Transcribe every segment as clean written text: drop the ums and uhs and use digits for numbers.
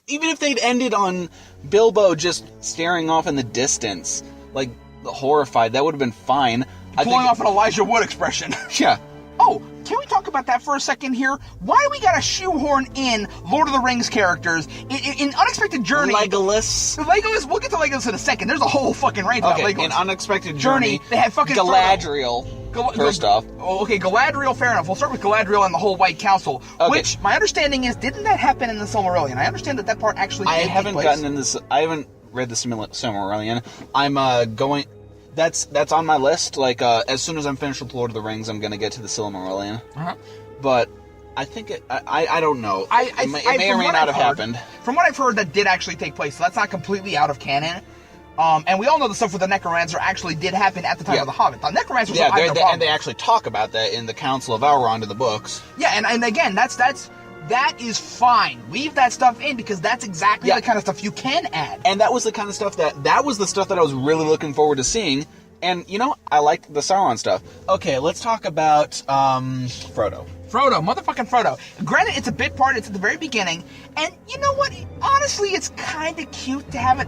Even if they'd ended on Bilbo just staring off in the distance, like, horrified, that would have been fine. Pulling off an Elijah Wood expression. Yeah. Oh, can we talk about that for a second here? Why do we gotta shoehorn in Lord of the Rings characters in Unexpected Journey? Legolas, we'll get to Legolas in a second. There's a whole fucking range about Legolas. In Unexpected Journey, they had fucking Galadriel. First off. Okay, Galadriel, fair enough. We'll start with Galadriel and the whole White Council. Okay. Which, my understanding is, didn't that happen in the Silmarillion? I understand that part actually did take place. I haven't read the Silmarillion. I'm going... That's on my list. Like, as soon as I'm finished with Lord of the Rings, I'm going to get to the Silmarillion. Uh-huh. But I think I don't know. It may or may not have happened. From what I've heard, that did actually take place. So that's not completely out of canon. And we all know the stuff with the Necromancer actually did happen at the time of the Hobbit. The Necromancer and they actually talk about that in the Council of Elrond in the books. Yeah, and again, that is fine. Leave that stuff in because that's exactly the kind of stuff you can add. And that was the kind of stuff that was the stuff that I was really looking forward to seeing. And, I liked the Sauron stuff. Okay, let's talk about Frodo. Motherfucking Frodo. Granted, it's a bit part, it's at the very beginning, and you know what? Honestly, it's kind of cute to have it.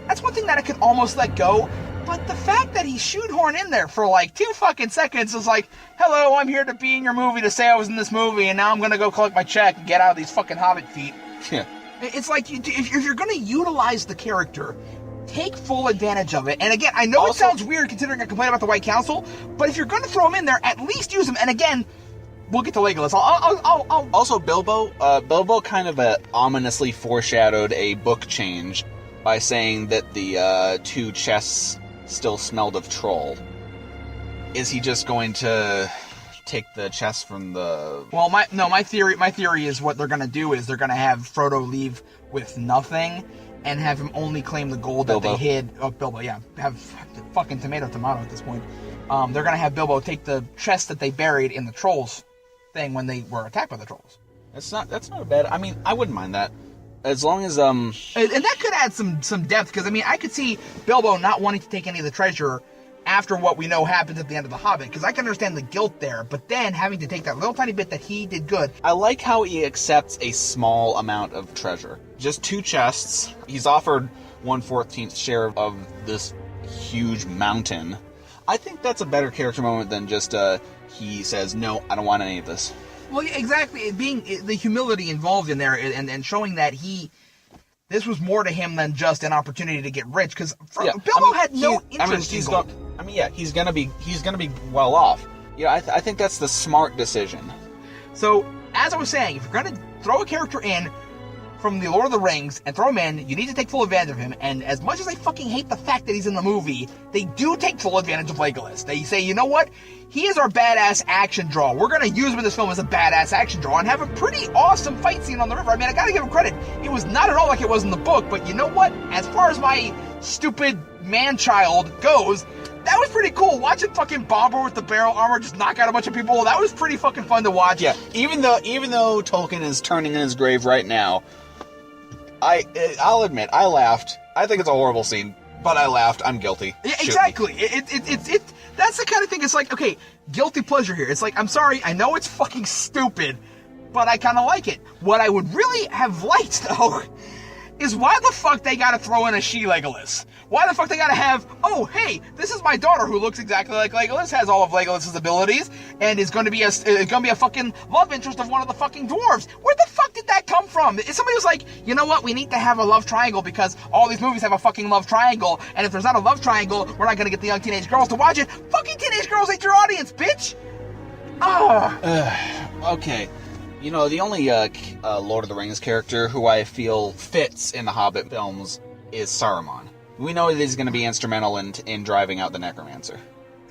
That's one thing that I could almost let go, but the fact that he shoehorned in there for like 2 fucking seconds was like, hello, I'm here to be in your movie to say I was in this movie, and now I'm gonna go collect my check and get out of these fucking Hobbit feet. Yeah. It's like, if you're gonna utilize the character, take full advantage of it. And again, I know it sounds weird considering I complain about the White Council, but if you're gonna throw him in there, at least use him. And again, we'll get to Legolas. I'll... Also, Bilbo kind of ominously foreshadowed a book change by saying that the 2 chests still smelled of troll. Is he just going to take the chest from the... Well, my theory is what they're going to do is they're going to have Frodo leave with nothing and have him only claim the gold that they hid. Oh, Bilbo, yeah. Have fucking tomato at this point. They're going to have Bilbo take the chest that they buried in the trolls thing when they were attacked by the trolls. That's not a bad... I mean, I wouldn't mind that. As long as, And that could add some depth, because, I could see Bilbo not wanting to take any of the treasure after what we know happens at the end of The Hobbit, because I can understand the guilt there, but then having to take that little tiny bit that he did good. I like how he accepts a small amount of treasure. Just 2 chests. He's offered 1/14th share of this huge mountain. I think that's a better character moment than just, he says, no, I don't want any of this. Well, yeah, exactly. Being the humility involved in there and showing that this was more to him than just an opportunity to get rich, because Bilbo had no interest in gold. He's gonna be well off. I think that's the smart decision. So, as I was saying, if you're gonna throw a character in from the Lord of the Rings and throw him in, you need to take full advantage of him. And as much as I fucking hate the fact that he's in the movie, they do take full advantage of Legolas. They say, you know what? He is our badass action draw. We're going to use him in this film as a badass action draw and have a pretty awesome fight scene on the river. I gotta give him credit. It was not at all like it was in the book, but you know what? As far as my stupid man-child goes, that was pretty cool. Watching fucking Bomber with the barrel armor just knock out a bunch of people, that was pretty fucking fun to watch. Yeah, even though Tolkien is turning in his grave right now, I'll admit, I laughed. I think it's a horrible scene, but I laughed. I'm guilty. Yeah, exactly. That's the kind of thing, it's like, okay, guilty pleasure here. It's like, I'm sorry, I know it's fucking stupid, but I kind of like it. What I would really have liked, though, is why the fuck they gotta throw in a she-Legolas? Why the fuck they gotta have, oh, hey, this is my daughter who looks exactly like Legolas, has all of Legolas's abilities, and is gonna be a fucking love interest of one of the fucking dwarves. Where the fuck did that come from? Somebody was like, you know what, we need to have a love triangle because all these movies have a fucking love triangle, and if there's not a love triangle, we're not gonna get the young teenage girls to watch it. Fucking teenage girls ain't your audience, bitch! Okay. The only Lord of the Rings character who I feel fits in the Hobbit films is Saruman. We know that he's going to be instrumental in driving out the Necromancer.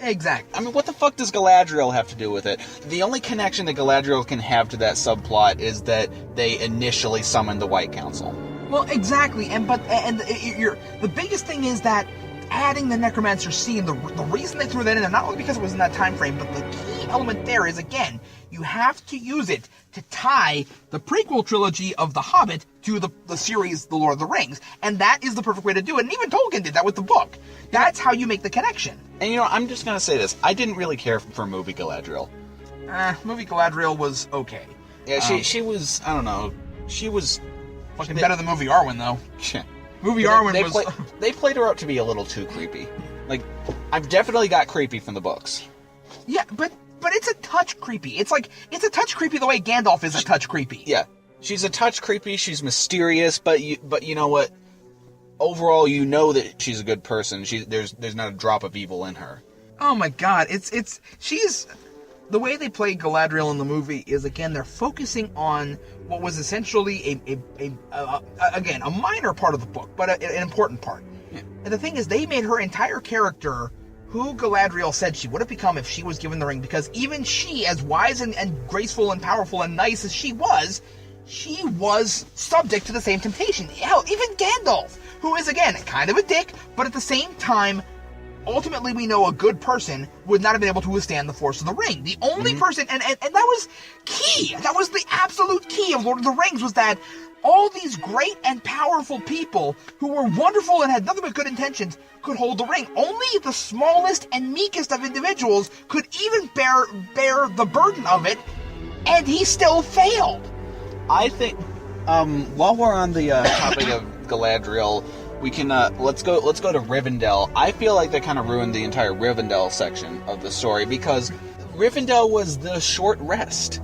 Exactly. What the fuck does Galadriel have to do with it? The only connection that Galadriel can have to that subplot is that they initially summoned the White Council. Well, exactly, the biggest thing is that adding the Necromancer scene, the reason they threw that in there, not only because it was in that time frame, but the key element there is, again, you have to use it to tie the prequel trilogy of The Hobbit to the series The Lord of the Rings. And that is the perfect way to do it. And even Tolkien did that with the book. That's how you make the connection. And I'm just going to say this. I didn't really care for movie Galadriel. Movie Galadriel was okay. Yeah, she was, I don't know, she was Fucking better than movie Arwen, though. Yeah. Movie Arwen was... They played her out to be a little too creepy. Like, I've definitely got creepy from the books. Yeah, but it's a touch creepy. It's a touch creepy the way Gandalf is a touch creepy. Yeah. She's a touch creepy, she's mysterious, but you know what? Overall, you know that she's a good person. There's not a drop of evil in her. Oh my god, she's... The way they play Galadriel in the movie is, again, they're focusing on what was essentially a minor part of the book, but an important part. Yeah. And the thing is, they made her entire character who Galadriel said she would have become if she was given the ring, because even she, as wise and graceful and powerful and nice as she was subject to the same temptation. Hell, even Gandalf, who is, again, kind of a dick, but at the same time, ultimately we know a good person would not have been able to withstand the force of the ring. The only person, and that was key, that was the absolute key of Lord of the Rings, was that all these great and powerful people who were wonderful and had nothing but good intentions could hold the ring. Only the smallest and meekest of individuals could even bear the burden of it, and he still failed. I think, while we're on the topic of Galadriel, we can let's go to Rivendell. I feel like they kind of ruined the entire Rivendell section of the story, because Rivendell was the short rest.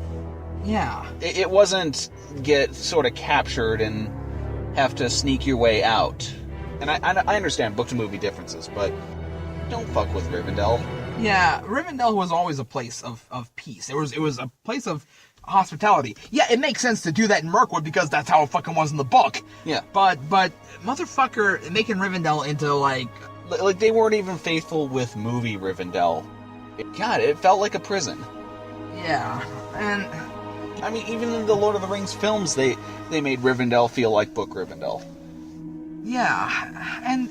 Yeah. It wasn't get sort of captured and have to sneak your way out. And I understand book to movie differences, but don't fuck with Rivendell. Yeah, Rivendell was always a place of peace. It was a place of hospitality. Yeah, it makes sense to do that in Mirkwood because that's how it fucking was in the book. Yeah. But motherfucker making Rivendell into like they weren't even faithful with movie Rivendell. God, it felt like a prison. Yeah. And I mean, even in the Lord of the Rings films, they made Rivendell feel like book Rivendell. Yeah. And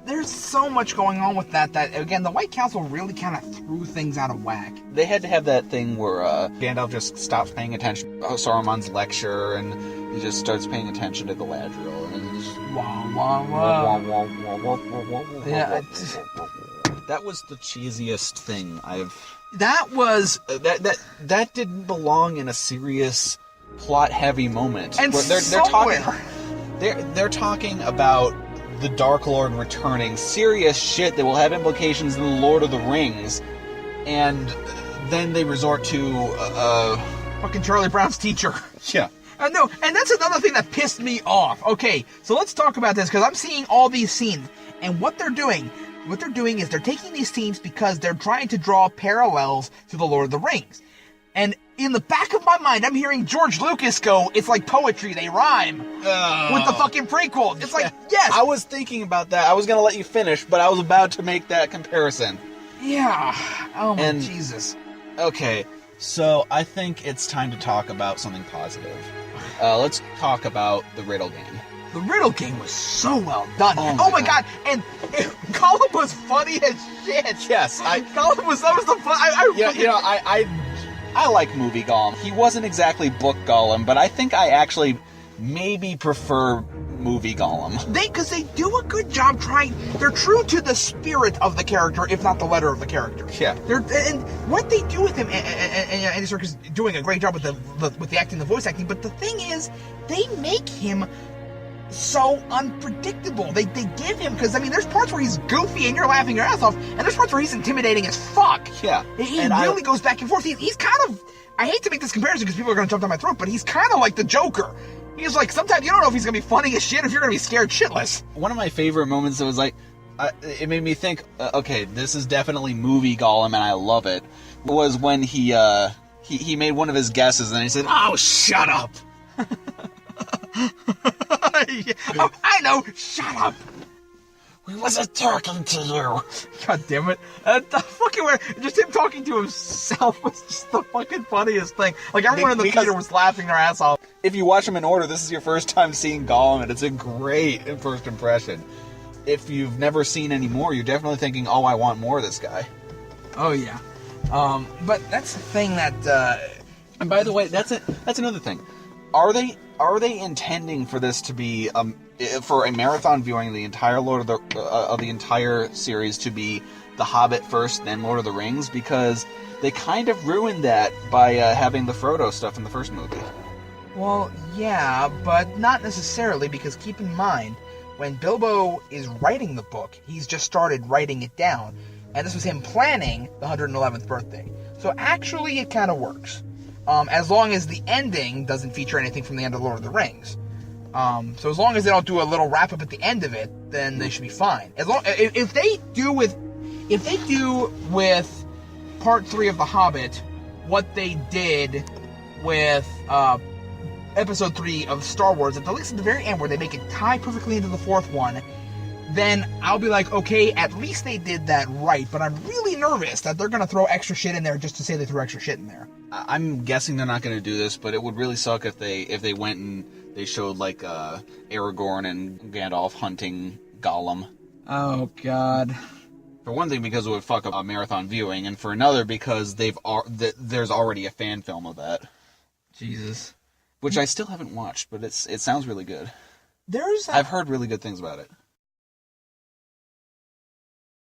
there's so much going on with that again, the White Council really kind of threw things out of whack. They had to have that thing where Gandalf just stops paying attention to Saruman's lecture, and he just starts paying attention to Galadriel, and he just Yeah, that was the cheesiest thing that was that didn't belong in a serious plot-heavy moment. And they're talking about the Dark Lord returning, serious shit that will have implications in the Lord of the Rings, and then they resort to fucking Charlie Brown's teacher. Yeah. No, and that's another thing that pissed me off. Okay, so let's talk about this, because I'm seeing all these scenes, and what they're doing is they're taking these scenes because they're trying to draw parallels to the Lord of the Rings. And in the back of my mind, I'm hearing George Lucas go, it's like poetry, they rhyme. With the fucking prequel. It's like, yes. I was thinking about that. I was going to let you finish, but I was about to make that comparison. Yeah. Oh, my Jesus. Okay, so I think it's time to talk about something positive. Let's talk about the Riddle game. The Riddle game was so well done. Oh my God. And Gollum was funny as shit. Yes. Gollum was the fun. I like movie Gollum. He wasn't exactly book Gollum, but I think I actually maybe prefer movie Gollum. Because they do a good job trying. They're true to the spirit of the character, if not the letter of the character. Yeah. And what they do with him, and Andy Serkis is doing a great job with the acting, the voice acting. But the thing is, they make him so unpredictable. They give him, because I mean, there's parts where he's goofy and you're laughing your ass off, and there's parts where he's intimidating as fuck. Yeah. He really goes back and forth. He's kind of, I hate to make this comparison because people are going to jump down my throat, but he's kind of like the Joker. He's like, sometimes you don't know if he's going to be funny as shit, or if you're going to be scared shitless. One of my favorite moments that was like, it made me think, okay, this is definitely movie Gollum, and I love it, was when he made one of his guesses, and he said, "Oh, shut up." Oh, I know, shut up. We wasn't talking to you. God damn it. The fucking way, just him talking to himself was just the fucking funniest thing. Like, everyone in the theater was laughing their ass off. If you watch them in order, this is your first time seeing Gollum, and it's a great first impression. If you've never seen any more, you're definitely thinking, oh, I want more of this guy. Oh, yeah. But that's the thing that... And by the way, that's another thing. Are they intending for this to be for a marathon viewing the entire Lord of the entire series to be The Hobbit first, then Lord of the Rings? Because they kind of ruined that by having the Frodo stuff in the first movie. Well, yeah, but not necessarily, because keep in mind, when Bilbo is writing the book, he's just started writing it down, and this was him planning the 111th birthday. So actually, it kind of works, as long as the ending doesn't feature anything from the end of Lord of the Rings. So as long as they don't do a little wrap up at the end of it, then they should be fine. If they do with Part 3 of The Hobbit what they did with Episode 3 of Star Wars, at least at the very end, where they make it tie perfectly into the fourth one, then I'll be like, okay, at least they did that right. But I'm really nervous that they're going to throw extra shit in there just to say they threw extra shit in there. I'm guessing they're not going to do this, but it would really suck if they went and they showed like Aragorn and Gandalf hunting Gollum. Oh God. For one thing, because it would fuck up a marathon viewing, and for another, because there's already a fan film of that. Jesus. Which I still haven't watched, but it sounds really good. I've heard really good things about it.